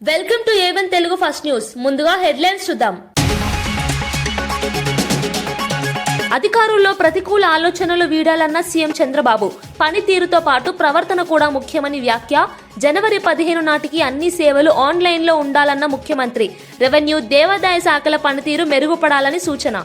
Welcome to A1 Telugu first news. ముందుగా headlines చూద్దాం. అధికారుల్లో ప్రతికూల ఆలోచనలు వీడాలన్న సీఎం చంద్రబాబు. పనితీరుతో పాటు ప్రవర్తన కూడా ముఖ్యమని వ్యాఖ్య. జనవరి 15 నాటికి అన్ని సేవలు ఆన్లైన్లో ఉండాలన్న ముఖ్యమంత్రి. రెవెన్యూ, దేవాదాయ శాఖల పనితీరు మెరుగుపడాలని సూచన.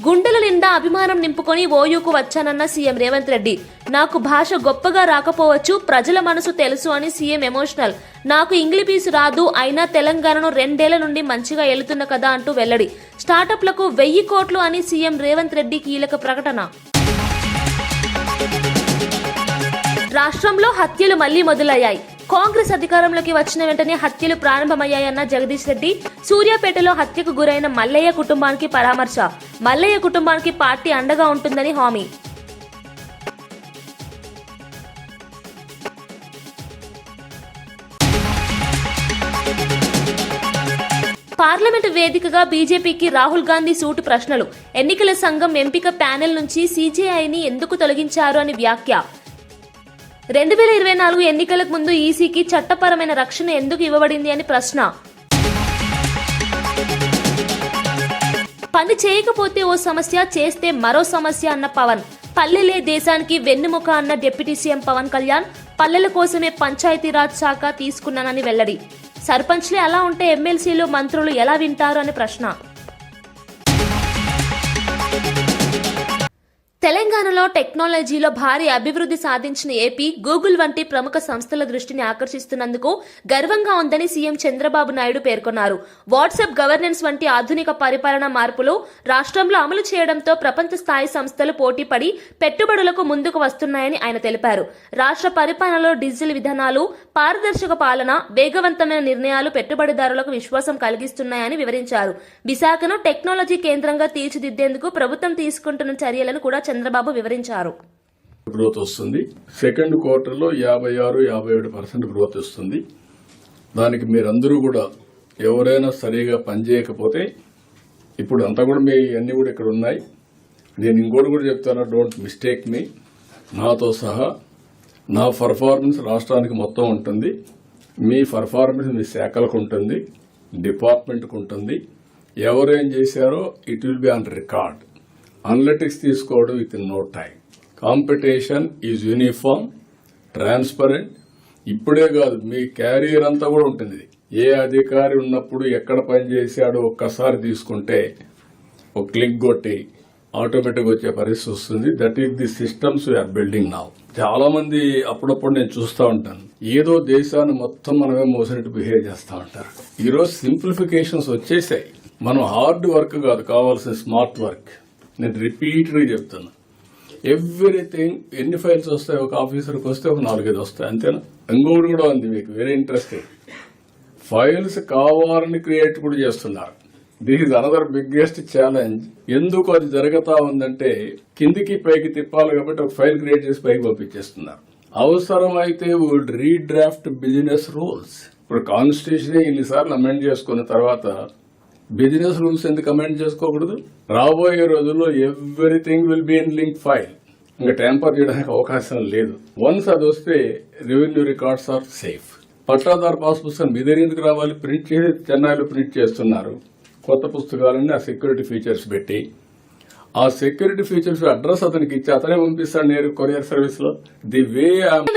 గుండెల నిండా అభిమానం నింపుకొని ఓయూకు వచ్చానన్న సీఎం రేవంత్ రెడ్డి. నాకు భాష గొప్పగా రాకపోవచ్చు, ప్రజల మనసు తెలుసు అని సీఎం ఎమోషనల్. నాకు ఇంగ్లీష్ రాదు, అయినా తెలంగాణను 2 ఏళ్ల నుండి మంచిగా వెళుతున్న కదా అంటూ వెల్లడి. స్టార్టప్లకు 1000 కోట్లు అని సీఎం రేవంత్ రెడ్డి కీలక ప్రకటన. రాష్ట్రంలో హత్యలు మళ్లీ మొదలయ్యాయి. కాంగ్రెస్ అధికారంలోకి వచ్చిన వెంటనే హత్యలు ప్రారంభమయ్యాయన్న జగదీష్ రెడ్డి. సూర్యాపేటలో హత్యకు గురైన మల్లయ్య కుటుంబానికి పరామర్శ. మల్లయ్య కుటుంబానికి పార్టీ అండగా ఉంటుందని హామీ. పార్లమెంటు వేదికగా బీజేపీకి రాహుల్ గాంధీ సూటు ప్రశ్నలు. ఎన్నికల సంఘం ఎంపిక ప్యానెల్ నుంచి సీజేఐని ఎందుకు తొలగించారు అని వ్యాఖ్య. 2024 ఎన్నికలకు ముందు ఈసీకి చట్టపరమైన రక్షణ ఎందుకు ఇవ్వబడింది అని ప్రశ్న. పని చేయకపోతే ఓ సమస్య, చేస్తే మరో సమస్య అన్న పవన్. పల్లెలే దేశానికి వెన్నెముక అన్న డిప్యూటీ సీఎం పవన్ కళ్యాణ్. పల్లెల కోసమే పంచాయతీరాజ్ శాఖ తీసుకున్నానని వెల్లడి. సర్పంచ్లే అలా ఉంటే ఎమ్మెల్సీలు, మంత్రులు ఎలా వింటారు అని ప్రశ్న. తెలంగాణలో టెక్నాలజీలో భారీ అభివృద్ధి సాధించిన ఏపీ, గూగుల్ వంటి ప్రముఖ సంస్థల దృష్టిని ఆకర్షిస్తున్నందుకు గర్వంగా ఉందని సీఎం చంద్రబాబు నాయుడు పేర్కొన్నారు. వాట్సాప్ గవర్నెన్స్ వంటి ఆధునిక పరిపాలన మార్పులు రాష్ట్రంలో అమలు చేయడంతో ప్రపంచ స్థాయి సంస్థలు పోటీపడి పెట్టుబడులకు ముందుకు వస్తున్నాయని ఆయన తెలిపారు. రాష్ట్ర పరిపాలనలో డిజిటల్ విధానాలు, పారదర్శక పాలన, వేగవంతమైన నిర్ణయాలు పెట్టుబడిదారులకు విశ్వాసం కలిగిస్తున్నాయని వివరించారు. విశాఖను టెక్నాలజీ కేంద్రంగా తీర్చిదిద్దేందుకు ప్రభుత్వం తీసుకుంటున్న చర్యలను కూడా చంద్రబాబు వివరించారు. గ్రోత్ వస్తుంది. సెకండ్ క్వార్టర్లో 56-57% గ్రోత్ వస్తుంది. దానికి మీరందరూ కూడా ఎవరైనా సరిగా పనిచేయకపోతే, ఇప్పుడు అంతా కూడా మీ అన్ని కూడా ఇక్కడ ఉన్నాయి. నేను ఇంకోటి కూడా చెప్తాను, డోంట్ మిస్టేక్ మీ. నాతో సహా నా పర్ఫార్మెన్స్ రాష్ట్రానికి మొత్తం ఉంటుంది. మీ పర్ఫార్మెన్స్ మీ శాఖలకు ఉంటుంది, డిపార్ట్మెంట్కు ఉంటుంది. ఎవరేం చేశారో it will be on record. Analytics తీసుకోవడం within no time. Competition is uniform, transparent. ఇప్పుడే కాదు, మీ క్యారియర్ అంతా కూడా ఉంటుంది. ఏ అధికారి ఉన్నప్పుడు ఎక్కడ పనిచేశాడో ఒక్కసారి తీసుకుంటే ఒక క్లిక్ కొట్టి ఆటోమేటిక్ వచ్చే పరిస్థితి వస్తుంది. That is the systems we're building now. చాలా మంది అప్పుడప్పుడు నేను చూస్తూ ఉంటాను, ఏదో దేశాన్ని మొత్తం మనమే మోసినట్టు బిహేవ్ చేస్తూ ఉంటారు. ఈరోజు సింప్లిఫికేషన్స్ వచ్చేసాయి. మనం హార్డ్ వర్క్ కాదు కావాల్సిన, స్మార్ట్ వర్క్. నేను రిపీటెడ్గా చెప్తున్నా, ఎవ్రీథింగ్. ఎన్ని ఫైల్స్ వస్తాయి ఒక ఆఫీసర్కి వస్తే ఒక 4-5 వస్తాయి, అంతేనా? ఇంకోటి కూడా ఉంది మీకు వెరీ ఇంట్రెస్టింగ్. ఫైల్స్ కావాలని క్రియేట్ కూడా చేస్తున్నారు. This is another biggest challenge. ఎందుకు అది జరుగుతా ఉందంటే, కిందికి పైకి తిప్పాలి కాబట్టి ఒక ఫైల్ క్రియేట్ చేసి పైకి పంపించేస్తున్నారు. అవసరమైతే వుడ్ రీడ్రాఫ్ట్ బిజినెస్ రూల్స్. ఇప్పుడు కాన్స్టిట్యూషన్ ఇన్నిసార్లు అమెండ్ చేసుకున్న తర్వాత బిజినెస్ రూల్స్ ఎందుకు అమెండ్ చేసుకోకూడదు? రాబోయే రోజుల్లో everything will be in link file. ఇంకా ట్యాంపర్ చేయడానికి అవకాశం లేదు. వన్స్ అది వస్తే రెవెన్యూ రికార్డ్స్ ఆర్ సేఫ్. పట్టాదారు పాస్ పుస్తకం మీ దగ్గర ఎందుకు రావాలి? ప్రింట్ చేసి చెన్నైలో ప్రింట్ చేస్తున్నారు కొత్త పుస్తకాలన్నీ. ఆ సెక్యూరిటీ ఫీచర్స్ పెట్టి, ఆ సెక్యూరిటీ ఫీచర్స్ అడ్రస్ అతనికి ఇచ్చి అతనే పంపిస్తాడు నేరు కొరియర్ సర్వీస్ లో. ది వే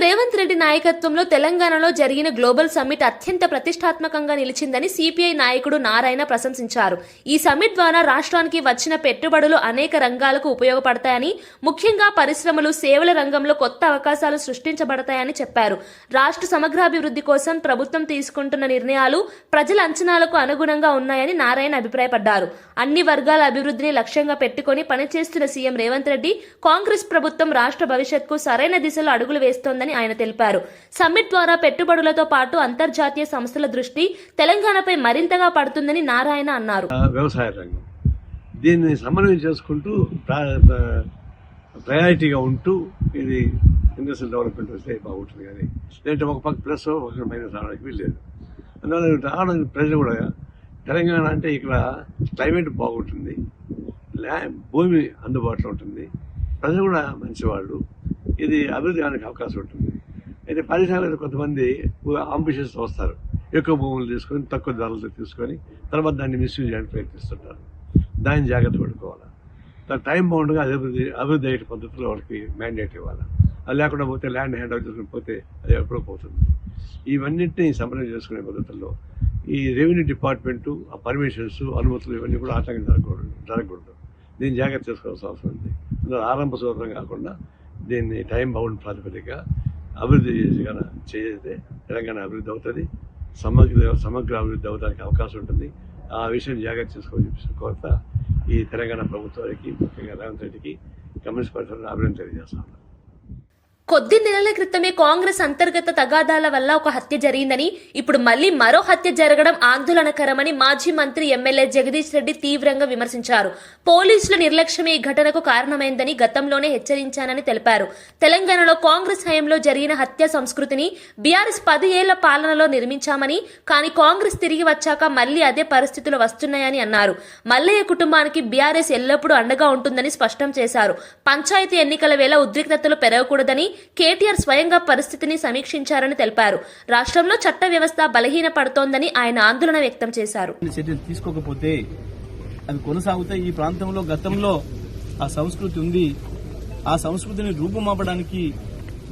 రేవంత్ రెడ్డి నాయకత్వంలో తెలంగాణలో జరిగిన గ్లోబల్ సమ్మిట్ అత్యంత ప్రతిష్టాత్మకంగా నిలిచిందని సిపిఐ నాయకుడు నారాయణ ప్రశంసించారు. ఈ సమ్మిట్ ద్వారా రాష్ట్రానికి వచ్చిన పెట్టుబడులు అనేక రంగాలకు ఉపయోగపడతాయని, ముఖ్యంగా పరిశ్రమలు, సేవల రంగంలో కొత్త అవకాశాలు సృష్టించబడతాయని చెప్పారు. రాష్ట్ర సమగ్రాభివృద్ధి కోసం ప్రభుత్వం తీసుకుంటున్న నిర్ణయాలు ప్రజల అంచనాలకు అనుగుణంగా ఉన్నాయని నారాయణ అభిప్రాయపడ్డారు. అన్ని వర్గాల అభివృద్ధిని లక్ష్యంగా పెట్టుకుని పనిచేస్తున్న సీఎం రేవంత్ రెడ్డి, కాంగ్రెస్ ప్రభుత్వం రాష్ట్ర భవిష్యత్కు సరైన దిశలో అడుగులు వేస్తోందని ఆయన తెలిపారు. సమ్మిట్ ద్వారా పెట్టుబడులతో పాటు అంతర్జాతీయ సంస్థల దృష్టి తెలంగాణపై మరింతగా పడుతుందని నారాయణ అన్నారు. వ్యవసాయ రంగం దీన్ని సమన్వయం చేసుకుంటూ ప్రయారిటీగా ఉంటూ ఇది ఇండస్ట్రియల్ డెవలప్మెంట్ వస్తే బాగుంటుంది. కానీ లేదంటే ఒక పక్క ప్లస్ ఒక మైనస్ రావడానికి వీల్లేదు. అందువల్ల రావడానికి ప్రజలు కూడా, తెలంగాణ అంటే ఇక్కడ క్లైమేట్ బాగుంటుంది, భూమి అందుబాటులో ఉంటుంది, ప్రజలు కూడా మంచివాళ్ళు, ఇది అభివృద్ధి కావడానికి అవకాశం ఉంటుంది. అయితే పారిశ్రామిక కొంతమంది అంబిషన్స్ వస్తారు, ఎక్కువ భూములు తీసుకొని తక్కువ ధరలతో తీసుకొని తర్వాత దాన్ని మిస్యూజ్ చేయడానికి ప్రయత్నిస్తుంటారు. దాన్ని జాగ్రత్త పడుకోవాలి. టైం బౌండ్గా అభివృద్ధి అయ్యే పద్ధతిలో వాళ్ళకి మ్యాండేట్ ఇవ్వాలి. అది లేకుండా పోతే ల్యాండ్ హ్యాండ్ ఓవర్ చేసుకుని పోతే అది ఎప్పుడో పోతుంది. ఇవన్నింటినీ సమన్వయం చేసుకునే పద్ధతుల్లో ఈ రెవెన్యూ డిపార్ట్మెంటు ఆ పర్మిషన్స్ అనుమతులు ఇవన్నీ కూడా ఆటంకం జరగకూడదు. దీన్ని జాగ్రత్త చేసుకోవాల్సిన అవసరం ఉంది. అందులో ఆరంభ సూత్రం కాకుండా దీన్ని టైం బౌండ్ ప్రాతిపదికగా అభివృద్ధి చేస్తే తెలంగాణ అభివృద్ధి అవుతుంది, సమగ్ర అభివృద్ధి అవడానికి అవకాశం ఉంటుంది. ఆ విషయం జాగ్రత్త చేసుకోవాలని కోరుతా ఈ తెలంగాణ ప్రభుత్వానికి, ముఖ్యంగా రేవంత్ రెడ్డికి, కమ్యూనిస్ట్ పార్టీ అభివృద్ధి తెలియజేస్తాను. కొద్ది నెలల క్రితమే కాంగ్రెస్ అంతర్గత తగాదాల వల్ల ఒక హత్య జరిగిందని, ఇప్పుడు మళ్లీ మరో హత్య జరగడం ఆందోళనకరమని మాజీ మంత్రి ఎమ్మెల్యే జగదీష్ రెడ్డి తీవ్రంగా విమర్శించారు. పోలీసుల నిర్లక్ష్యమే ఈ ఘటనకు కారణమైందని గతంలోనే హెచ్చరించానని తెలిపారు. తెలంగాణలో కాంగ్రెస్ హయాంలో జరిగిన హత్య సంస్కృతిని బీఆర్ఎస్ 10 ఏళ్ల పాలనలో నిర్మించామని, కానీ కాంగ్రెస్ తిరిగి వచ్చాక మళ్లీ అదే పరిస్థితులు వస్తున్నాయని అన్నారు. మల్లయ్య కుటుంబానికి బీఆర్ఎస్ ఎల్లప్పుడూ అండగా ఉంటుందని స్పష్టం చేశారు. పంచాయతీ ఎన్నికల వేళ ఉద్రిక్తతలు పెరగకూడదని కేటీఆర్ స్వయంగా పరిస్థితిని సమీక్షించారని తెలిపారు. రాష్ట్రంలో చట్ట వ్యవస్థ బలహీనపడుతోందని ఆయన ఆందోళన వ్యక్తం చేశారు. చర్యలు తీసుకోకపోతే అవి కొనసాగుతాయి. ఈ ప్రాంతంలో గతంలో ఆ సంస్కృతి ఉంది. ఆ సంస్కృతిని రూపుమాపడానికి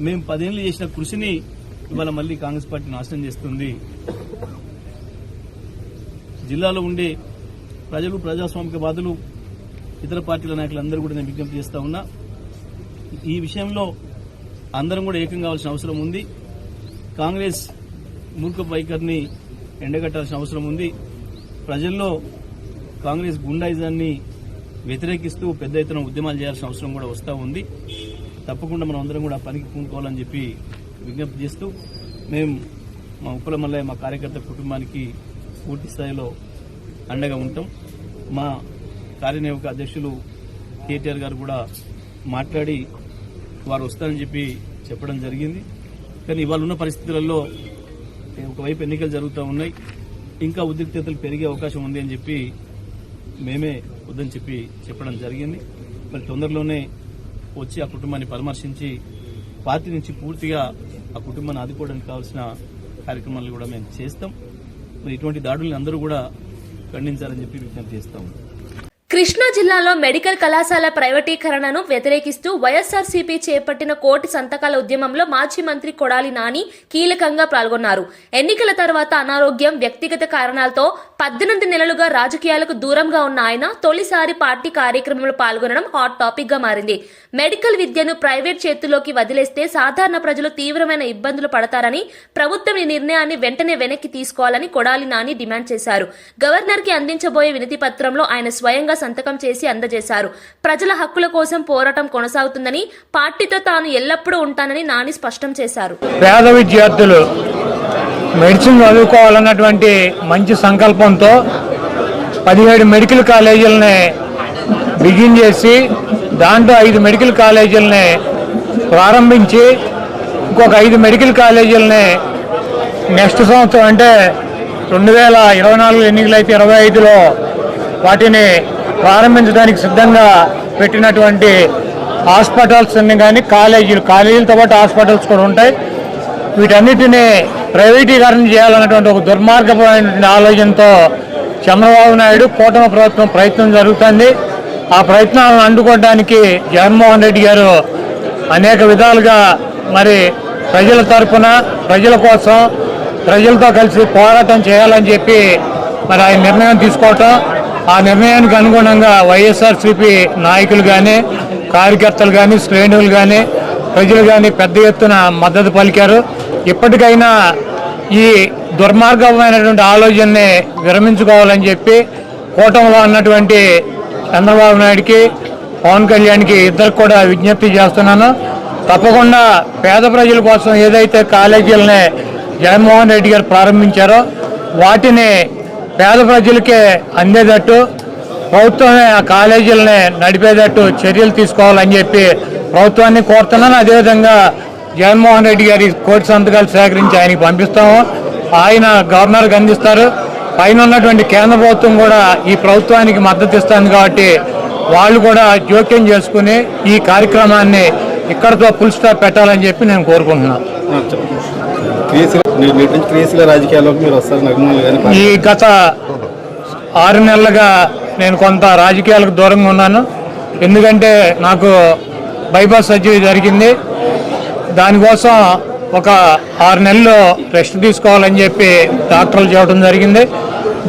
మేము 10 ఏళ్లు చేసిన కృషిని ఇవాళ మళ్లీ కాంగ్రెస్ పార్టీ నాశనం చేస్తుంది. జిల్లాలో ఉండే ప్రజలు, ప్రజాస్వామికవాదులు, ఇతర పార్టీల నాయకులందరూ కూడా నేను విజ్ఞప్తి చేస్తా ఉన్నా, ఈ విషయంలో అందరం కూడా ఏకం కావాల్సిన అవసరం ఉంది. కాంగ్రెస్ మూర్ఖపు వైఖరిని ఎండగట్టాల్సిన అవసరం ఉంది. ప్రజల్లో కాంగ్రెస్ గుండాయిజాన్ని వ్యతిరేకిస్తూ పెద్ద ఎత్తున ఉద్యమాలు చేయాల్సిన అవసరం కూడా వస్తూ ఉంది. తప్పకుండా మనం అందరం కూడా పనికి పూనుకోవాలని చెప్పి విజ్ఞప్తి చేస్తూ, మేము మా ఉప్పల మల్లయ్య, మా కార్యకర్త కుటుంబానికి పూర్తి స్థాయిలో అండగా ఉంటాం. మా కార్యనిర్వాహక అధ్యక్షులు కేటీఆర్ గారు కూడా మాట్లాడి వారు వస్తారని చెప్పి చెప్పడం జరిగింది. కానీ ఇవాళ ఉన్న పరిస్థితులలో ఒకవైపు ఎన్నికలు జరుగుతూ ఉన్నాయి, ఇంకా ఉద్రిక్తతలు పెరిగే అవకాశం ఉంది అని చెప్పి మేమే వద్దని చెప్పి చెప్పడం జరిగింది. మరి తొందరలోనే వచ్చి ఆ కుటుంబాన్ని పరామర్శించి పార్టీ నుంచి పూర్తిగా ఆ కుటుంబాన్ని ఆదుకోవడానికి కావాల్సిన కార్యక్రమాలు కూడా మేము చేస్తాం. మరి ఇటువంటి దాడుల్ని అందరూ కూడా ఖండించాలని చెప్పి విజ్ఞప్తి చేస్తాం. కృష్ణా జిల్లాలో మెడికల్ కళాశాల ప్రైవేటీకరణను వ్యతిరేకిస్తూ వైఎస్ఆర్సీపీ చేపట్టిన కోటి సంతకాల ఉద్యమంలో మాజీ మంత్రి కొడాలి నాని కీలకంగా పాల్గొన్నారు. ఎన్నికల తర్వాత అనారోగ్యం, వ్యక్తిగత కారణాలతో 18 నెలలుగా రాజకీయాలకు దూరంగా ఉన్న ఆయన తొలిసారి పార్టీ కార్యక్రమంలో పాల్గొనడం హాట్ టాపిక్ గా మారింది. మెడికల్ విద్యను ప్రైవేట్ చేతుల్లోకి వదిలేస్తే సాధారణ ప్రజలు తీవ్రమైన ఇబ్బందులు పడతారని, ప్రభుత్వం ఈ నిర్ణయాన్ని వెంటనే వెనక్కి తీసుకోవాలని కొడాలి నాని డిమాండ్ చేశారు. గవర్నర్ కి అందించబోయే వినతి పత్రంలో ఆయన స్వయంగా సంతకం చేసి అందజేశారు. ప్రజల హక్కుల కోసం పోరాటం కొనసాగుతుందని, పార్టీతో తాను ఎల్లప్పుడూ ఉంటానని నాని స్పష్టం చేశారు. పేద విద్యార్థులు మెడిసిన్ చదువుకోవాలన్నటువంటి మంచి సంకల్పంతో 17 మెడికల్ కాలేజీలని బిగిన్ చేసి దాంట్లో 5 మెడికల్ కాలేజీలని ప్రారంభించి ఇంకొక 5 మెడికల్ కాలేజీలని నెక్స్ట్ సంవత్సరం అంటే 2024 ఎన్నికలు అయితే 25లో వాటిని ప్రారంభించడానికి సిద్ధంగా పెట్టినటువంటి హాస్పిటల్స్ కానీ కాలేజీలతో పాటు హాస్పిటల్స్ కూడా ఉంటాయి. వీటన్నిటినీ ప్రైవేటీకరణ చేయాలన్నటువంటి ఒక దుర్మార్గమైనటువంటి ఆలోచనతో చంద్రబాబు నాయుడు కూటమి ప్రభుత్వం ప్రయత్నం జరుగుతుంది. ఆ ప్రయత్నాలను అడ్డుకోవడానికి జగన్మోహన్ రెడ్డి గారు అనేక విధాలుగా మరి ప్రజల తరఫున, ప్రజల కోసం, ప్రజలతో కలిసి పోరాటం చేయాలని చెప్పి మరి ఆయన నిర్ణయం తీసుకోవటం, ఆ నిర్ణయానికి అనుగుణంగా వైఎస్ఆర్సీపీ నాయకులు కానీ, కార్యకర్తలు కానీ, శ్రేణులు కానీ, ప్రజలు కానీ పెద్ద ఎత్తున మద్దతు పలికారు. ఇప్పటికైనా ఈ దుర్మార్గమైనటువంటి ఆలోచనని విరమించుకోవాలని చెప్పి కూటమిలో ఉన్నటువంటి చంద్రబాబు నాయుడికి, పవన్ కళ్యాణ్కి ఇద్దరికి కూడా విజ్ఞప్తి చేస్తున్నాను. తప్పకుండా పేద ప్రజల కోసం ఏదైతే కాలేజీలని జగన్మోహన్ రెడ్డి గారు ప్రారంభించారో వాటిని పేద ప్రజలకే అందేటట్టు ప్రభుత్వమే ఆ కాలేజీలని నడిపేటట్టు చర్యలు తీసుకోవాలని చెప్పి ప్రభుత్వాన్ని కోరుతున్నాను. అదేవిధంగా జగన్మోహన్ రెడ్డి గారి కోటి సంతకాలు సేకరించి ఆయనకి పంపిస్తాము. ఆయన గవర్నర్కి అందిస్తారు. పైన ఉన్నటువంటి కేంద్ర ప్రభుత్వం కూడా ఈ ప్రభుత్వానికి మద్దతు ఇస్తుంది కాబట్టి వాళ్ళు కూడా జోక్యం చేసుకుని ఈ కార్యక్రమాన్ని ఇక్కడతో ఫుల్ స్టాప్ పెట్టాలని చెప్పి నేను కోరుకుంటున్నాను. క్రియాశీల రాజకీయాల్లోకి మీరు వస్తారు నగ్నాలు కానీ ఈ గత 6 నెలలుగా నేను కొంత రాజకీయాలకు దూరంగా ఉన్నాను. ఎందుకంటే నాకు బైపాస్ సర్జరీ జరిగింది. దానికోసం ఒక 6 నెలలు రెస్ట్ తీసుకోవాలని చెప్పి డాక్టర్లు చెప్పడం జరిగింది.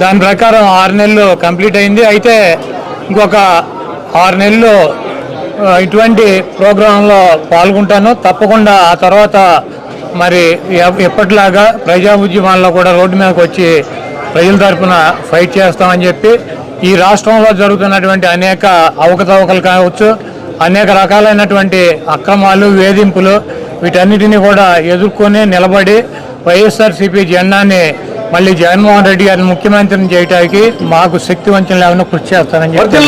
దాని ప్రకారం 6 నెలలు కంప్లీట్ అయింది. అయితే ఇంకొక 6 నెలలు ఇటువంటి ప్రోగ్రాంలో పాల్గొంటాను తప్పకుండా. ఆ తర్వాత మరి ఎప్పటిలాగా ప్రజా ఉద్యమాల్లో కూడా రోడ్డు మీదకి వచ్చి ప్రజల తరఫున ఫైట్ చేస్తామని చెప్పి ఈ రాష్ట్రంలో జరుగుతున్నటువంటి అనేక అవకతవకలు కావచ్చు, అనేక రకాలైనటువంటి అక్రమాలు, వేధింపులు, వీటన్నిటిని కూడా ఎదుర్కొని నిలబడి వైఎస్ఆర్సీపీ జెండాని మళ్ళీ జగన్మోహన్ రెడ్డి గారిని ముఖ్యమంత్రిని చేయడానికి మాకు శక్తి వంచన లేకుండా కృషి చేస్తానని చెప్పి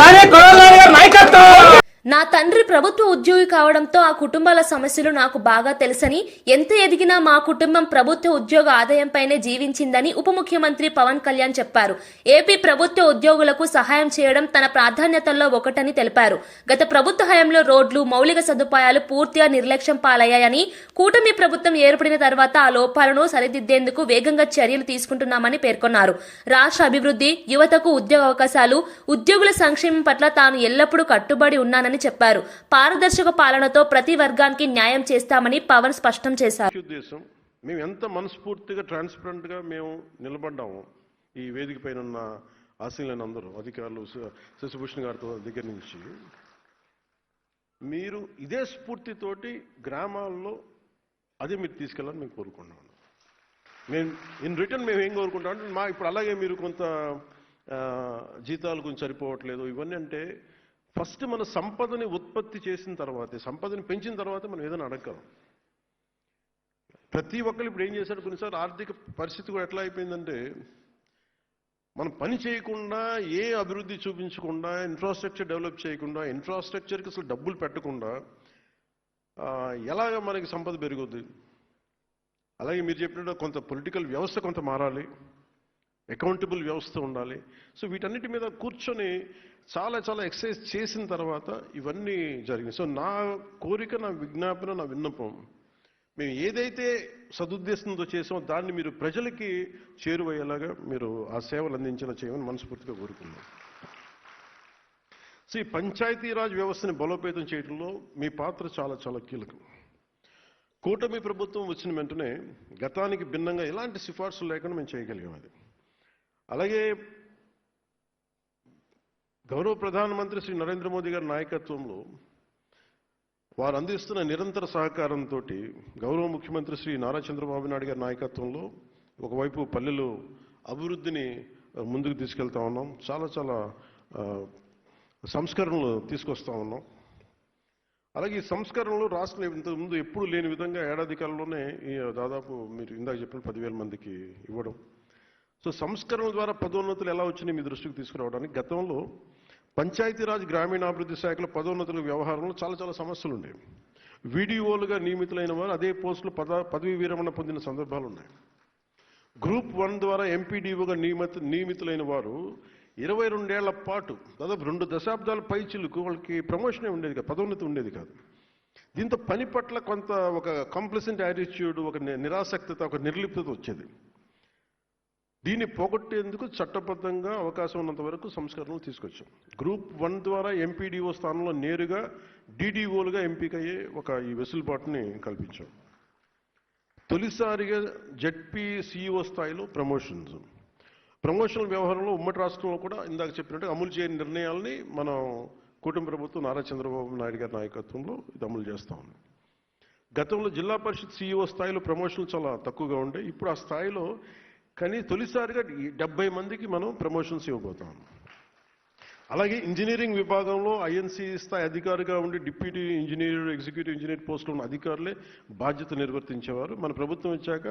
నా తండ్రి ప్రభుత్వ ఉద్యోగి కావడంతో ఆ కుటుంబాల సమస్యలు నాకు బాగా తెలుసని, ఎంత ఎదిగినా మా కుటుంబం ప్రభుత్వ ఉద్యోగ ఆదాయంపైనే జీవించిందని ఉప ముఖ్యమంత్రి పవన్ కళ్యాణ్ చెప్పారు. ఏపీ ప్రభుత్వ ఉద్యోగులకు సహాయం చేయడం తన ప్రాధాన్యతల్లో ఒకటని తెలిపారు. గత ప్రభుత్వ హయాంలో రోడ్లు, మౌలిక సదుపాయాలు పూర్తిగా నిర్లక్ష్యం పాలయ్యాయని, కూటమి ప్రభుత్వం ఏర్పడిన తర్వాత ఆ లోపాలను సరిదిద్దేందుకు వేగంగా చర్యలు తీసుకుంటున్నామని పేర్కొన్నారు. రాష్ట్ర అభివృద్ధి, యువతకు ఉద్యోగ అవకాశాలు, ఉద్యోగుల సంక్షేమం పట్ల తాను ఎల్లప్పుడూ కట్టుబడి ఉన్నానని చెప్పారు. పారదర్శక పాలనతో ప్రతి వర్గానికి న్యాయం చేస్తామని పవన్ స్పష్టం చేశారు. ఉద్దేశం మేము ఎంత మనస్ఫూర్తిగా ట్రాన్స్పరెంట్ గా మేము నిలబడ్డాము. ఈ వేదిక పైన ఉన్న ఆశీనులైన అందరూ అధికారులు, శశిభూషణ్ గారితో దగ్గర నుంచి మీరు ఇదే స్ఫూర్తితోటి గ్రామాల్లో అదే మీరు తీసుకెళ్ళాలని మేము కోరుకుంటున్నాను. మేము ఇన్ రిటర్న్ మేము ఏం కోరుకుంటాం అంటే మా ఇప్పుడు అలాగే మీరు కొంత జీతాలు కొంచెం సరిపోవట్లేదు ఇవన్నీ అంటే ఫస్ట్ మన సంపదని ఉత్పత్తి చేసిన తర్వాతే, సంపదని పెంచిన తర్వాత మనం ఏదైనా అడగలం. ప్రతి ఒక్కరు ఇప్పుడు ఏం చేశారు, కొన్నిసార్లు ఆర్థిక పరిస్థితి కూడా ఎట్లా అయిపోయిందంటే మనం పని చేయకుండా, ఏ అభివృద్ధి చూపించకుండా, ఇన్ఫ్రాస్ట్రక్చర్ డెవలప్ చేయకుండా, ఇన్ఫ్రాస్ట్రక్చర్కి అసలు డబ్బులు పెట్టకుండా ఎలాగ మనకి సంపద పెరుగుద్ది. అలాగే మీరు చెప్పినట్టు కొంత పొలిటికల్ వ్యవస్థ కొంత మారాలి, అకౌంటబుల్ వ్యవస్థ ఉండాలి. సో వీటన్నిటి మీద కూర్చొని చాలా చాలా ఎక్సర్సైజ్ చేసిన తర్వాత ఇవన్నీ జరిగింది. సో నా కోరిక, నా విజ్ఞాపన, నా విన్నపం, మేము ఏదైతే సదుద్దేశంతో చేసామో దాన్ని మీరు ప్రజలకి చేరువయ్యేలాగా మీరు ఆ సేవలు చేయమని మనస్ఫూర్తిగా కోరుకున్నాం. సో ఈ పంచాయతీరాజ్ వ్యవస్థని బలోపేతం చేయడంలో మీ పాత్ర చాలా చాలా కీలకం. కూటమి ప్రభుత్వం వచ్చిన వెంటనే గతానికి భిన్నంగా ఎలాంటి సిఫార్సులు లేకుండా మేము చేయగలిగాం. అది అలాగే గౌరవ ప్రధానమంత్రి శ్రీ నరేంద్ర మోదీ గారి నాయకత్వంలో వారు అందిస్తున్న నిరంతర సహకారంతో గౌరవ ముఖ్యమంత్రి శ్రీ నారా చంద్రబాబు నాయుడు గారి నాయకత్వంలో ఒకవైపు పల్లెలు అభివృద్ధిని ముందుకు తీసుకెళ్తా ఉన్నాం. చాలా చాలా సంస్కరణలు తీసుకొస్తా ఉన్నాం. అలాగే ఈ సంస్కరణలు రాష్ట్రంలో ఇంతకుముందు ఎప్పుడు లేని విధంగా ఏడాది కాలంలోనే దాదాపు మీరు ఇందాక చెప్పిన 10,000 మందికి ఇవ్వడం. సో సంస్కరణల ద్వారా పదోన్నతులు ఎలా వచ్చినాయి మీ దృష్టికి తీసుకురావడానికి, గతంలో పంచాయతీరాజ్ గ్రామీణాభివృద్ధి శాఖలో పదోన్నతుల వ్యవహారంలో చాలా చాలా సమస్యలు ఉండేవి. వీడిఓలుగా నియమితులైన వారు అదే పోస్టులు పదవి విరమణ పొందిన సందర్భాలు ఉన్నాయి. గ్రూప్ 1 ద్వారా ఎంపీడీఓగా నియమితులైన వారు 22 ఏళ్ల పాటు దాదాపు 2 దశాబ్దాల పైచిలుకు వాళ్ళకి ప్రమోషనే ఉండేది కాదు, పదోన్నతి ఉండేది కాదు. దీంతో పని పట్ల కొంత ఒక కంప్లసెంట్ యాటిట్యూడ్, ఒక నిరాసక్తత, ఒక నిర్లిప్తత వచ్చేది. దీన్ని పోగొట్టేందుకు చట్టబద్ధంగా అవకాశం ఉన్నంత వరకు సంస్కరణలు తీసుకొచ్చాం. గ్రూప్ 1 ద్వారా ఎంపీడీఓ స్థానంలో నేరుగా డీడీఓలుగా ఎంపికయ్యే ఈ వెసులుబాటుని కల్పించాం. తొలిసారిగా జెడ్పీ సిఇఓ స్థాయిలో ప్రమోషనల్ వ్యవహారంలో ఉమ్మడి రాష్ట్రంలో కూడా ఇందాక చెప్పినట్టు అమలు చేయని నిర్ణయాలని మనం కూటమి ప్రభుత్వం నారా చంద్రబాబు నాయుడు గారి నాయకత్వంలో ఇది అమలు చేస్తా ఉంది. గతంలో జిల్లా పరిషత్ సిఇఓ స్థాయిలో ప్రమోషన్లు చాలా తక్కువగా ఉండే. ఇప్పుడు ఆ స్థాయిలో కానీ తొలిసారిగా 70 మందికి మనం ప్రమోషన్స్ ఇవ్వబోతాం. అలాగే ఇంజనీరింగ్ విభాగంలో ఐఎన్సీ స్థాయి అధికారిగా ఉండి డిప్యూటీ ఇంజనీర్, ఎగ్జిక్యూటివ్ ఇంజనీర్ పోస్టులో ఉన్న అధికారులే బాధ్యత నిర్వర్తించేవారు. మన ప్రభుత్వం వచ్చాక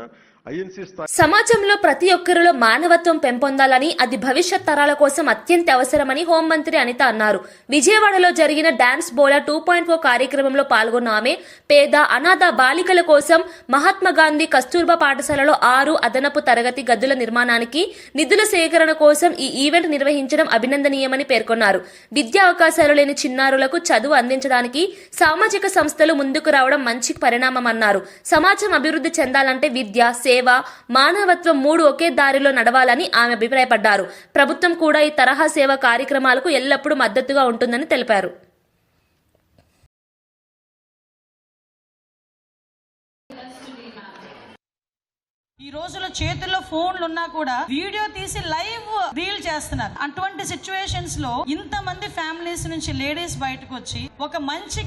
ఐఎన్సీ స్థాయి. సమాజంలో ప్రతి ఒక్కరిలో మానవత్వం పెంపొందాలని, అది భవిష్యత్ తరాల కోసం అత్యంత అవసరమని హోంమంత్రి అనిత అన్నారు. విజయవాడలో జరిగిన డాన్స్ బోలా 2.0 కార్యక్రమంలో పాల్గొన్న ఆమె పేద, అనాథ బాలికల కోసం మహాత్మాగాంధీ కస్తూర్బా పాఠశాలలో 6 అదనపు తరగతి గదుల నిర్మాణానికి నిధుల సేకరణ కోసం ఈ ఈవెంట్ నిర్వహించడం అభినందనీయమని పేర్కొన్నారు. పేర్కొన్నారు. విద్యా అవకాశాలు లేని చిన్నారులకు చదువు అందించడానికి సామాజిక సంస్థలు ముందుకు రావడం మంచి పరిణామమన్నారు. సమాజం అభివృద్ధి చెందాలంటే విద్య, సేవ, మానవత్వం 3 ఒకే దారిలో నడవాలని ఆమె అభిప్రాయపడ్డారు. ప్రభుత్వం కూడా ఈ తరహా సేవా కార్యక్రమాలకు ఎల్లప్పుడూ మద్దతుగా ఉంటుందని తెలిపారు. ఈ రోజులో చేతుల్లో ఫోన్లు ఉన్నా కూడా వీడియో తీసి లైవ్ రీల్ చేస్తున్నారు. అటువంటి సిచ్యువేషన్స్ లో ఇంతమంది ఫ్యామిలీస్ నుంచి లేడీస్ బయటకు వచ్చి ఒక మంచి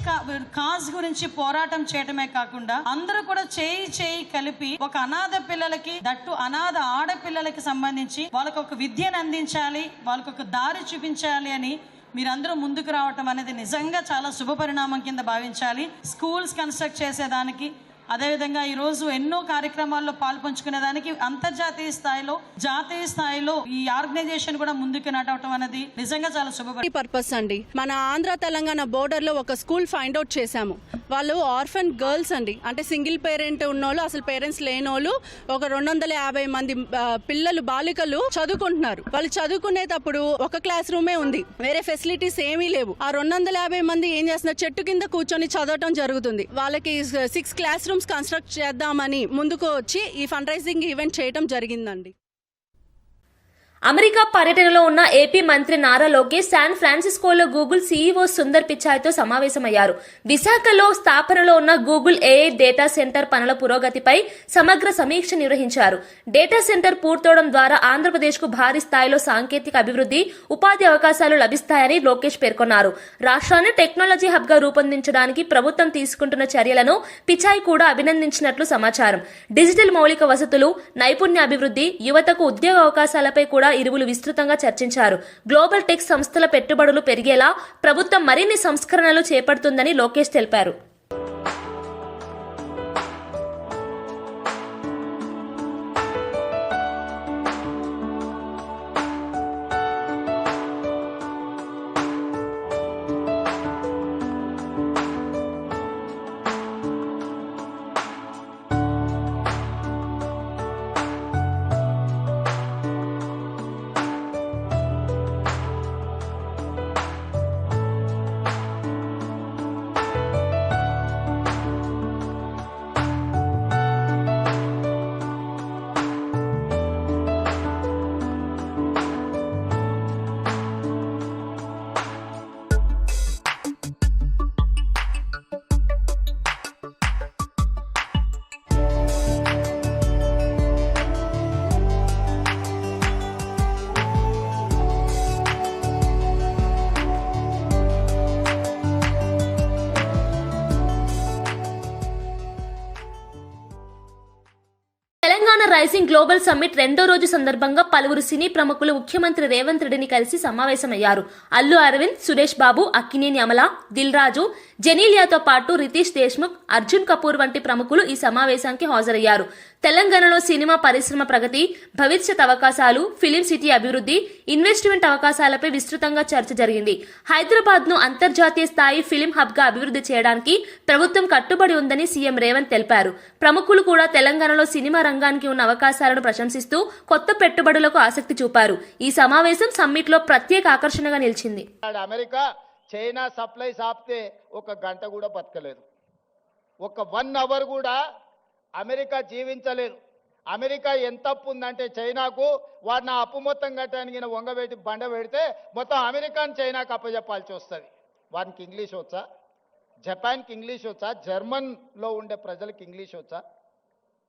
కాజ్ గురించి పోరాటం చేయడమే కాకుండా అందరూ కూడా చేయి కలిపి ఒక అనాథ పిల్లలకి, దట్టు అనాథ ఆడపిల్లలకి సంబంధించి వాళ్ళకు ఒక విద్యను అందించాలి, వాళ్ళకు ఒక దారి చూపించాలి అని మీరందరూ ముందుకు రావటం అనేది నిజంగా చాలా శుభ పరిణామం కింద భావించాలి. స్కూల్స్ కన్స్ట్రక్ట్ చేసేదానికి, అదేవిధంగా ఈరోజు ఎన్నో కార్యక్రమాల్లో పాల్పంచుకునేదానికి అంతర్జాతీయ స్థాయిలో, జాతీయ స్థాయిలో ఈ ఆర్గనైజేషన్ కూడా ముందుకు నడవటం అనేది నిజంగా చాలా పర్పస్ అండి. మన ఆంధ్ర తెలంగాణ బోర్డర్ లో ఒక స్కూల్ ఫైండ్ అవుట్ చేశాము. వాళ్ళు ఆర్ఫన్ గర్ల్స్ అండి, అంటే సింగిల్ పేరెంట్ ఉన్నోళ్ళు, అసలు పేరెంట్స్ లేనోళ్ళు ఒక 250 మంది పిల్లలు, బాలికలు చదువుకుంటున్నారు. వాళ్ళు చదువుకునేటప్పుడు ఒక క్లాస్ రూమే ఉంది, వేరే ఫెసిలిటీస్ ఏమీ లేవు. ఆ 250 మంది ఏం చేస్తున్నారు, చెట్టు కింద కూర్చొని చదవటం జరుగుతుంది. వాళ్ళకి 6 క్లాస్ రూమ్స్ కన్స్ట్రక్ట్ చేద్దామని ముందుకు వచ్చి ఈ ఫండ్ రైజింగ్ ఈవెంట్ చేయడం జరిగిందండి. అమెరికా పర్యటనలో ఉన్న ఏపీ మంత్రి నారా లోకేష్ శాన్ ఫ్రాన్సిస్కోలో గూగుల్ సీఈఓ సుందర్ పిచాయ్తో సమావేశమయ్యారు. విశాఖలో స్థాపనలో ఉన్న గూగుల్ ఏఐ డేటా సెంటర్ పనుల పురోగతిపై సమగ్ర సమీక్ష నిర్వహించారు. డేటా సెంటర్ పూర్తవడం ద్వారా ఆంధ్రప్రదేశ్కు భారీ స్థాయిలో సాంకేతిక అభివృద్ధి, ఉపాధి అవకాశాలు లభిస్తాయని లోకేష్ పేర్కొన్నారు. రాష్ట్రాన్ని టెక్నాలజీ హబ్ గా రూపొందించడానికి ప్రభుత్వం తీసుకుంటున్న చర్యలను పిచాయ్ కూడా అభినందించినట్లు సమాచారం. డిజిటల్ మౌలిక వసతులు, నైపుణ్య అభివృద్ధి, యువతకు ఉద్యోగ అవకాశాలపై కూడా ఇరువురు విస్తృతంగా చర్చించారు. గ్లోబల్ టెక్ సంస్థల పెట్టుబడులు పెరిగేలా ప్రభుత్వం మరిన్ని సంస్కరణలు చేపడుతుందని లోకేష్ తెలిపారు. తెలంగాణ రైజింగ్ గ్లోబల్ సమ్మిట్ 2వ రోజు సందర్భంగా పలువురు సినీ ప్రముఖులు ముఖ్యమంత్రి రేవంత్ రెడ్డిని కలిసి సమావేశమయ్యారు. అల్లు అరవింద్, సురేష్ బాబు, అక్కినేని అమల, దిల్ రాజు, జెనీలియాతో పాటు రితీష్ దేశ్ముఖ్, అర్జున్ కపూర్ వంటి ప్రముఖులు ఈ సమావేశానికి హాజరయ్యారు. తెలంగాణలో సినిమా పరిశ్రమ ప్రగతి, భవిష్యత్ అవకాశాలు, ఫిలిం సిటీ అభివృద్ధి, ఇన్వెస్ట్మెంట్ అవకాశాలపై విస్తృతంగా చర్చ జరిగింది. హైదరాబాద్ ను అంతర్జాతీయ స్థాయి ఫిలిం హబ్ గా అభివృద్ధి చేయడానికి ప్రభుత్వం కట్టుబడి ఉందని సీఎం రేవంత్ తెలిపారు. ప్రముఖులు కూడా తెలంగాణలో సినిమా రంగానికి ఉన్న అవకాశాలను ప్రశంసిస్తూ కొత్త పెట్టుబడులకు ఆసక్తి చూపారు. ఈ సమావేశం సమ్మిట్ లో ప్రత్యేక ఆకర్షణగా నిలిచింది. అమెరికా చైనా సప్లైస్ ఆపితే ఒక గంట కూడా బతకలేదు, ఒక 1 అవర్ కూడా అమెరికా జీవించలేదు. అమెరికా ఎంత అప్పు ఉందంటే చైనాకు, వాడిని ఆ అప్పు మొత్తం కట్టడానికి వంగబెట్టి బండ పెడితే మొత్తం అమెరికాని చైనాకు అప్పచెప్పాల్సి వస్తుంది. వానికి ఇంగ్లీష్ వచ్చా? జపాన్కి ఇంగ్లీష్ వచ్చా? జర్మన్లో ఉండే ప్రజలకు ఇంగ్లీష్ వచ్చా?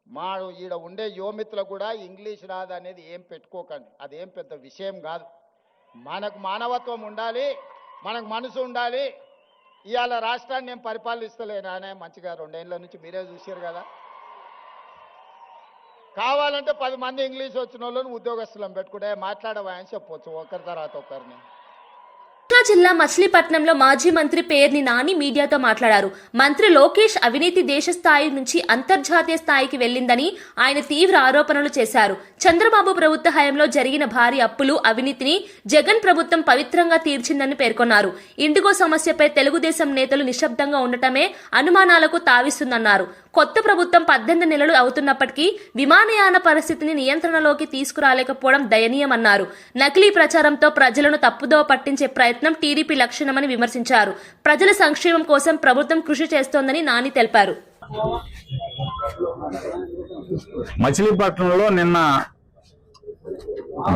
మా ఈడ ఉండే యువమిత్రులకు కూడా ఇంగ్లీష్ రాదు అనేది ఏం పెట్టుకోకండి, అదేం పెద్ద విషయం కాదు. మనకు మానవత్వం ఉండాలి, మనకు మనసు ఉండాలి. ఇవాళ రాష్ట్రాన్ని నేను పరిపాలిస్తలేను, ఆయన మంచిగా 2 ఏళ్ళ నుంచి మీరే చూసారు కదా. కావాలంటే 10 మంది ఇంగ్లీష్ వచ్చిన వాళ్ళని ఉద్యోగస్తులను పెట్టుకుంటే మాట్లాడవా అని చెప్పొచ్చు, ఒకరి తర్వాత ఒకరిని. కృష్ణా జిల్లా మచిలీపట్నంలో మాజీ మంత్రి పేర్ని నాని మీడియాతో మాట్లాడారు. మంత్రి లోకేష్ అవినీతి దేశ స్థాయి నుంచి అంతర్జాతీయ స్థాయికి వెళ్లిందని ఆయన తీవ్ర ఆరోపణలు చేశారు. చంద్రబాబు ప్రభుత్వ హయాంలో జరిగిన భారీ అప్పులు, అవినీతిని జగన్ ప్రభుత్వం పవిత్రంగా తీర్చిందని పేర్కొన్నారు. ఇండిగో సమస్యపై తెలుగుదేశం నేతలు నిశ్శబ్దంగా ఉండటమే అనుమానాలకు తావిస్తుందన్నారు. కొత్త ప్రభుత్వం 18 నెలలు అవుతున్నప్పటికీ విమానయాన పరిస్థితిని నియంత్రణలోకి తీసుకురాలేకపోవడం దయనీయమన్నారు. నకిలీ ప్రచారంతో ప్రజలను తప్పుదోవ పట్టించే ప్రయత్నం టీడీపీ లక్షణమని విమర్శించారు. ప్రజల సంక్షేమం కోసం ప్రభుత్వం కృషి చేస్తోందని నాని తెలిపారు. మచిలీపట్నంలో నిన్న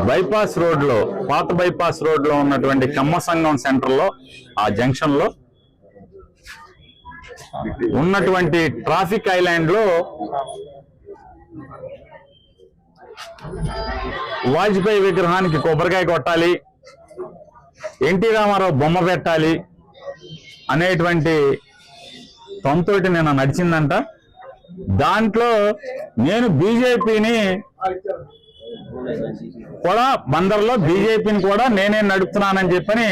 బైపాస్ రోడ్లో, పాత బైపాస్ రోడ్లో ఉన్నటువంటి కమ్మసంగం సెంటర్లో, ఆ జంక్షన్ లో ఉన్నటువంటి ట్రాఫిక్ ఐలాండ్ లో వాజ్పేయి విగ్రహానికి కొబ్బరికాయ కొట్టాలి, ఎన్టీ రామారావు బొమ్మ పెట్టాలి అనేటువంటి తొంతోటి నిన్న నడిచిందంట. దాంట్లో నేను బీజేపీని కూడా, బందర్లో బీజేపీని కూడా నేనే నడుపుతున్నానని చెప్పని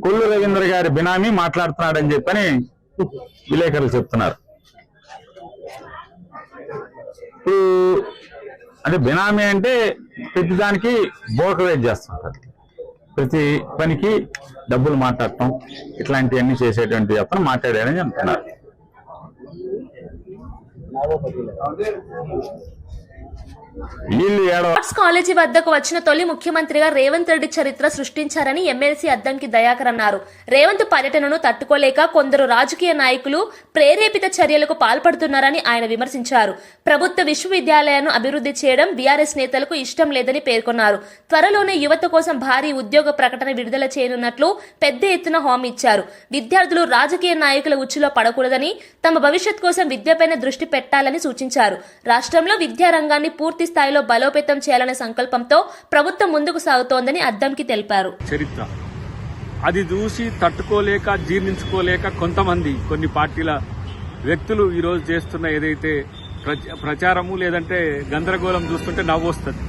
కొల్లు రవీంద్ర గారి బినామీ మాట్లాడుతున్నాడని చెప్పని విలేకరులు చెప్తున్నారు. ఇప్పుడు అంటే బినామీ అంటే ప్రతిదానికి బ్రోకరేజ్ చేస్తుంటారు, ప్రతి పనికి డబ్బులు మాట్లాడటం, ఇట్లాంటివన్నీ చేసేటువంటి అతను మాట్లాడారని చెప్తున్నారు. ఆర్ట్స్ కాలేజీ వద్దకు వచ్చిన తొలి ముఖ్యమంత్రిగా రేవంత్ రెడ్డి చరిత్ర సృష్టించారని ఎమ్మెల్సీ అద్దంకి దయాకర్ అన్నారు. రేవంత్ పర్యటనను తట్టుకోలేక కొందరు రాజకీయ నాయకులు ప్రేరేపిత చర్యలకు పాల్పడుతున్నారని ఆయన విమర్శించారు. ప్రభుత్వ విశ్వవిద్యాలయాలను అభివృద్ధి చేయడం బీఆర్ఎస్ నేతలకు ఇష్టం లేదని పేర్కొన్నారు. త్వరలోనే యువత కోసం భారీ ఉద్యోగ ప్రకటన విడుదల చేయనున్నట్లు పెద్ద ఎత్తున హామీ ఇచ్చారు. విద్యార్థులు రాజకీయ నాయకుల ఉచ్చులో పడకూడదని, తమ భవిష్యత్ కోసం విద్యపైన దృష్టి పెట్టాలని సూచించారు. రాష్ట్రంలో విద్యారంగాన్ని పూర్తి స్థాయిలో బలోపేతం చేయాలనే సంకల్పంతో ప్రభుత్వం ముందుకు సాగుతోందని అద్దంకి తెలిపారు. చరిత్ర అది చూసి తట్టుకోలేక, జీర్ణించుకోలేక కొన్ని పార్టీల వ్యక్తులు ఈరోజు చేస్తున్న ఏదైతే ప్రచారము లేదంటే గందరగోళం చూస్తుంటే నవ్వు వస్తుంది.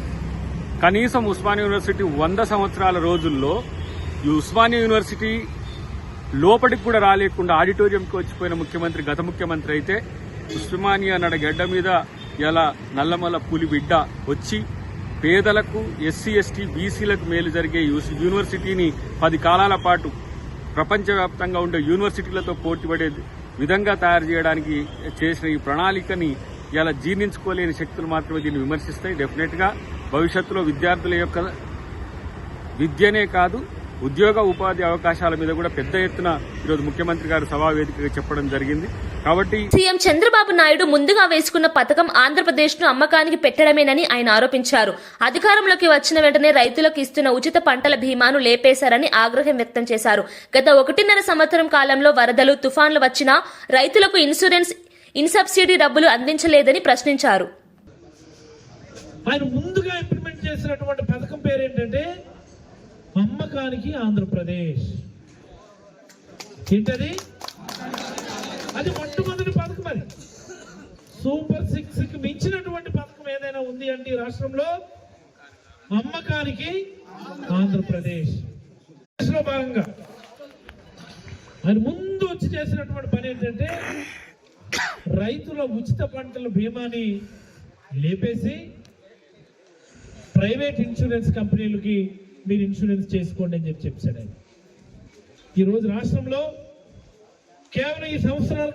కనీసం ఉస్మానియా యూనివర్సిటీ 100 సంవత్సరాల రోజుల్లో ఈ ఉస్మానియా యూనివర్సిటీ లోపలికి కూడా రాలేకుండా ఆడిటోరియంకి వచ్చిపోయిన ముఖ్యమంత్రి గత ముఖ్యమంత్రి అయితే, ఉస్మానియా నడ గడ్డ మీద ఇలా నల్లమల్ల పులి బిడ్డ వచ్చి పేదలకు, ఎస్సీ ఎస్టీ బీసీలకు మేలు జరిగే యూనివర్సిటీని 10 కాలాల పాటు ప్రపంచవ్యాప్తంగా ఉండే యూనివర్సిటీలతో పోటీపడే విధంగా తయారు చేయడానికి చేసిన ఈ ప్రణాళికని ఇలా జీర్ణించుకోలేని శక్తులు మాత్రమే దీన్ని విమర్శిస్తాయి. డెఫినెట్ గా భవిష్యత్తులో విద్యార్థుల యొక్క విద్యనే కాదు, ఉద్యోగ ఉపాధి అవకాశాల మీద కూడా పెద్ద ఎత్తున ఈరోజు ముఖ్యమంత్రి గారు సభా వేదికగా చెప్పడం జరిగింది. కాబట్టి సీఎం చంద్రబాబు నాయుడు ముందుగా వేసుకున్న పథకం ఆంధ్రప్రదేశ్ ను అమ్మకానికి పెట్టడమేనని ఆయన ఆరోపించారు. అధికారంలోకి వచ్చిన వెంటనే రైతులకు ఇస్తున్న ఉచిత పంటల బీమాను లేపేశారని ఆగ్రహం వ్యక్తం చేశారు. గత 1.5 సంవత్సరం కాలంలో వరదలు, తుఫాన్లు వచ్చినా రైతులకు ఇన్సబ్సిడీ డబ్బులు అందించలేదని ప్రశ్నించారు. ఆయన ముందుగా ఇంప్లిమెంట్ చేసినటువంటి పథకం పేరేంటంటే అమ్మకానికి ఆంధ్రప్రదేశ్. ఏంటది? అది మొట్టమొదటి పథకం. అది సూపర్ 6కి మించినటువంటి పథకం ఏదైనా ఉంది అంటే ఈ రాష్ట్రంలో అమ్మకానికి ఆంధ్రప్రదేశ్ లో భాగంగా ఆయన ముందు వచ్చి చేసినటువంటి పని ఏంటంటే రైతుల ఉచిత పంటల బీమాని లేపేసి ప్రైవేట్ ఇన్సూరెన్స్ కంపెనీలకి మీరు ఇన్సూరెన్స్ చేసుకోండి అని చెప్పాడు ఆయన. ఈరోజు రాష్ట్రంలో కేవలం ఈ సంవత్సరాల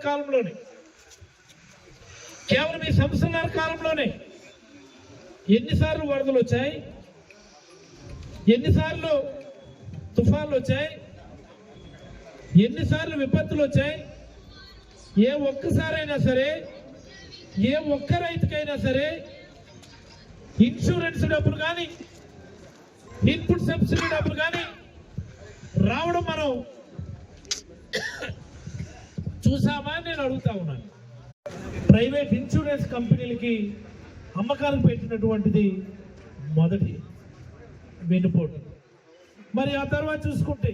కాలంలోనే ఎన్నిసార్లు వరదలు వచ్చాయి, ఎన్నిసార్లు తుఫాన్లు వచ్చాయి, ఎన్నిసార్లు విపత్తులు వచ్చాయి. ఏ ఒక్కసారైనా సరే, ఏ ఒక్క రైతుకైనా సరే ఇన్సూరెన్స్ డబ్బులు కానీ, ఇన్పుట్ సబ్సిడీ డబ్బులు కానీ రావడం మనం చూసామా అని నేను అడుగుతా ఉన్నాను. ప్రైవేట్ ఇన్సూరెన్స్ కంపెనీలకి అమ్మకానికి పెట్టినటువంటిది మొదటి వెన్నుపోటు. మరి ఆ తర్వాత చూసుకుంటే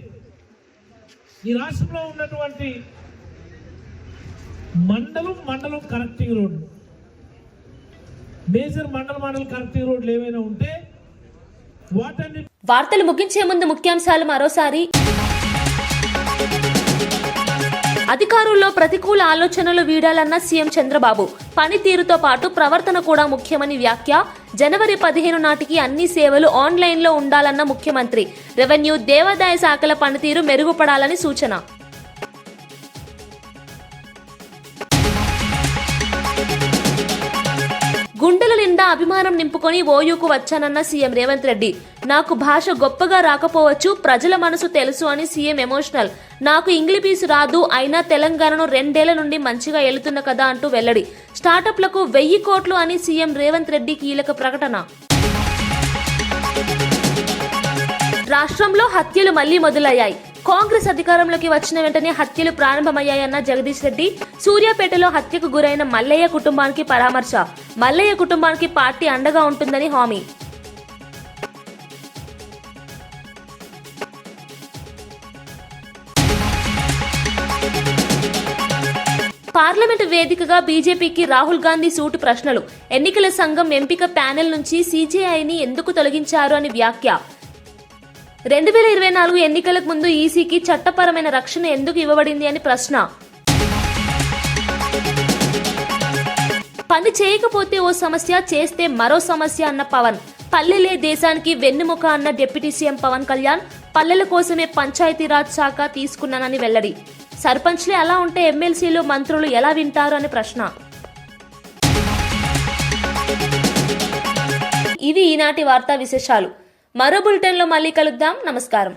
ఈ రాష్ట్రంలో ఉన్నటువంటి మండలం కనెక్టింగ్ రోడ్లు, మేజర్ మండల్ కనెక్టింగ్ రోడ్లు ఏమైనా ఉంటే వాటన్ని. వార్తలు ముగించే ముందు ముఖ్యాంశాలు మరోసారి. అధికారుల్లో ప్రతికూల ఆలోచనలు వీడాలన్న సీఎం చంద్రబాబు. పనితీరుతో పాటు ప్రవర్తన కూడా ముఖ్యమని వ్యాఖ్య. జనవరి 15 నాటికి అన్ని సేవలు ఆన్లైన్లో ఉండాలన్న ముఖ్యమంత్రి. రెవెన్యూ, దేవాదాయ శాఖల పనితీరు మెరుగుపడాలని సూచన. గుండెల నిండా అభిమానం నింపుకొని ఓయూకు వచ్చానన్న సీఎం రేవంత్ రెడ్డి. నాకు భాష గొప్పగా రాకపోవచ్చు, ప్రజల మనసు తెలుసు అని సీఎం ఎమోషనల్. నాకు ఇంగ్లీష్ రాదు, అయినా తెలంగాణను 2 ఏళ్ల నుండి మంచిగా ఏలుతున్న కదా అంటూ వెల్లడి. స్టార్టప్లకు 1000 కోట్లు అని సీఎం రేవంత్ రెడ్డి కీలక ప్రకటన. రాష్ట్రంలో హత్యలు మళ్లీ మొదలయ్యాయి. కాంగ్రెస్ అధికారంలోకి వచ్చిన వెంటనే హత్యలు ప్రారంభమయ్యాయన్న జగదీష్ రెడ్డి. సూర్యాపేటలో హత్యకు గురైన మల్లయ్య కుటుంబానికి పరామర్శ. మల్లయ్య కుటుంబానికి పార్టీ అండగా ఉంటుందని హామీ. పార్లమెంటు వేదికగా బీజేపీకి రాహుల్ గాంధీ సూటు ప్రశ్నలు. ఎన్నికల సంఘం ఎంపిక ప్యానెల్ నుంచి సీజేఐని ఎందుకు తొలగించారు అని వ్యాఖ్య. 2024 ఎన్నికలకు ముందు ఈసీకి చట్టపరమైన రక్షణ ఎందుకు ఇవ్వబడింది అని ప్రశ్న. పని చేయకపోతే ఓ సమస్య, చేస్తే మరో సమస్య అన్న పవన్. పల్లెలే దేశానికి వెన్నెముక అన్న డిప్యూటీ సీఎం పవన్ కళ్యాణ్. పల్లెల కోసమే పంచాయతీరాజ్ శాఖ తీసుకున్నానని వెల్లడి. సర్పంచ్లే అలా ఉంటే ఎమ్మెల్సీలు, మంత్రులు ఎలా వింటారు అని ప్రశ్న. ఇవి ఈనాటి వార్తా విశేషాలు. మరో బులెటిన్లో మళ్ళీ కలుద్దాం. నమస్కారం.